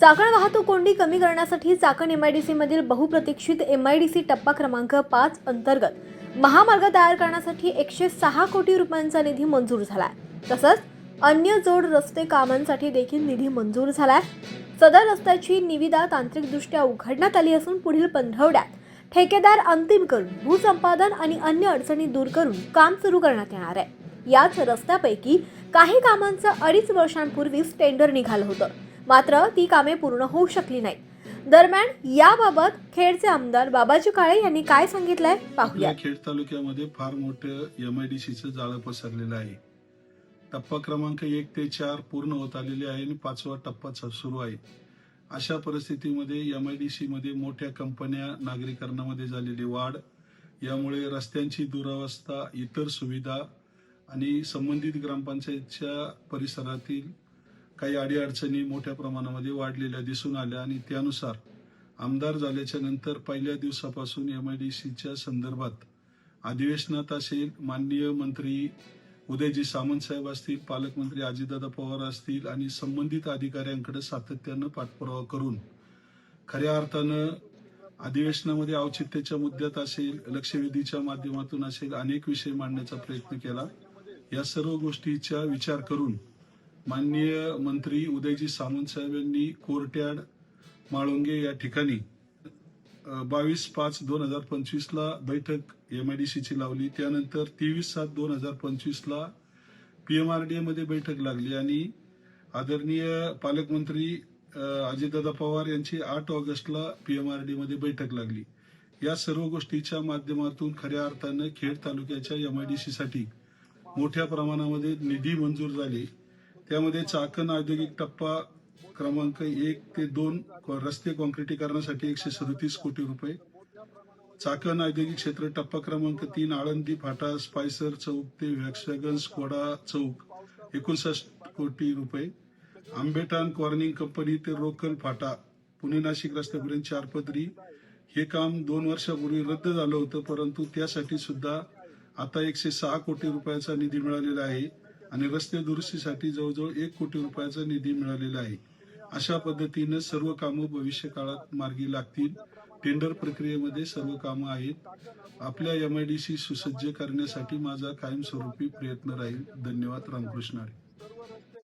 चाकण वाहतूक कोंडी कमी करण्यासाठी चाकण एमआयडीसी मधील बहुप्रतीक्षित एमआयडीसी टप्पा क्रमांक 5 अंतर्गत महामार्ग तयार करण्यासाठी 106 कोटी रुपयांचा निधी मंजूर झालाय। तसंच अन्य जोड रस्ते कामांसाठी देखील निधी मंजूर झालाय। सदर रस्त्याची निविदा तांत्रिकदृष्ट्या उघडण्यात आली असून पुढील 15 आठवड्यात ठेकेदार अंतिम करून भूसंपादन आणि अन्य अडचणी दूर करून काम सुरू करण्यात येणार आहे। याच रस्त्यापैकी काही कामांचं 2.5 वर्षांपूर्वीच टेंडर निघालं होतं, मात्र ती कामे पूर्ण होऊ शकली नाहीत। दरम्यान याबाबत खेडचे आमदार बाबाजी काळे यांनी काय सांगितलंय पाहूया। खेड तालुक्यामध्ये फार मोठं एमआयडीसीचं जाळं पसरलेलं आहे। टप्पा क्रमांक 1 ते 4 पूर्ण होत आलेले आहे आणि 5वा टप्पा सुरू आहे। अशा परिस्थितीमध्ये एमआयडीसी मध्ये मोठ्या कंपन्या, नागरिकांमध्ये झालेली वाढ, यामुळे रस्त्यांची दुरावस्था, इतर सुविधा आणि संबंधित ग्रामपंचायतच्या परिसरातील काही अडीअडचणी मोठ्या प्रमाणामध्ये वाढलेल्या दिसून आल्या आणि त्यानुसार आमदार झाल्याच्या नंतर पहिल्या दिवसापासून एमआयडीसीच्या संदर्भात अधिवेशनात असेल, माननीय मंत्री उदयजी सामंत साहेब असतील, पालकमंत्री अजितदादा पवार असतील आणि संबंधित अधिकाऱ्यांकडे सातत्यानं पाठपुरावा करून खऱ्या अर्थानं अधिवेशनामध्ये औचित्याच्या मुद्द्यात असेल, लक्षवेधीच्या माध्यमातून असेल, अनेक विषय मांडण्याचा प्रयत्न केला। या सर्व गोष्टीचा विचार करून माननीय मंत्री उदयजी सामंत साहेब यांनी कोर्टयार्ड माळुंगे या ठिकाणी 22/5/2025 ला बैठक एमआयडीसीची लावली। त्यानंतर 23/7/2025 ला पीएमआरडीए मध्ये बैठक लागली आणि आदरणीय पालकमंत्री अजितदादा पवार यांची 8 ऑगस्टला पीएमआरडी मध्ये बैठक लागली। या सर्व गोष्टीच्या माध्यमातून खऱ्या अर्थानं खेड तालुक्याच्या एमआयडीसी साठी मोठ्या प्रमाणामध्ये निधी मंजूर झाले। त्यामध्ये चाकण औद्योगिक टप्पा क्रमांक 1 ते 2 रस्ते काँक्रिटीकरणासाठी 137 कोटी रुपये, चाकण औद्योगिक क्षेत्र टप्पा क्रमांक 3 आळंदी फाटा स्पायसर चौक ते व्हॅक्सवॅगन स्कोडा चौक 59 कोटी रुपये, आंबेठाण कॉर्निंग कंपनी ते रोकल फाटा पुणे नाशिक रस्त्यापर्यंत 4 पदरी, हे काम 2 वर्षापूर्वी रद्द झालं होतं, परंतु त्यासाठी सुद्धा आता 106 कोटी रुपयाचा निधी मिळालेला आहे आणि रस्ते दुरुस्तीसाठी जवळजवळ 1 कोटी रुपयाचा निधी मिळालेला आहे। अशा पद्धतीनं सर्व कामं भविष्य काळात मार्गी लागतील। टेंडर प्रक्रियेमध्ये सर्व कामं आहेत। आपल्या एमआयडीसी सुसज्ज करण्यासाठी माझा कायमस्वरूपी प्रयत्न राहील। धन्यवाद। रामकृष्ण हरी।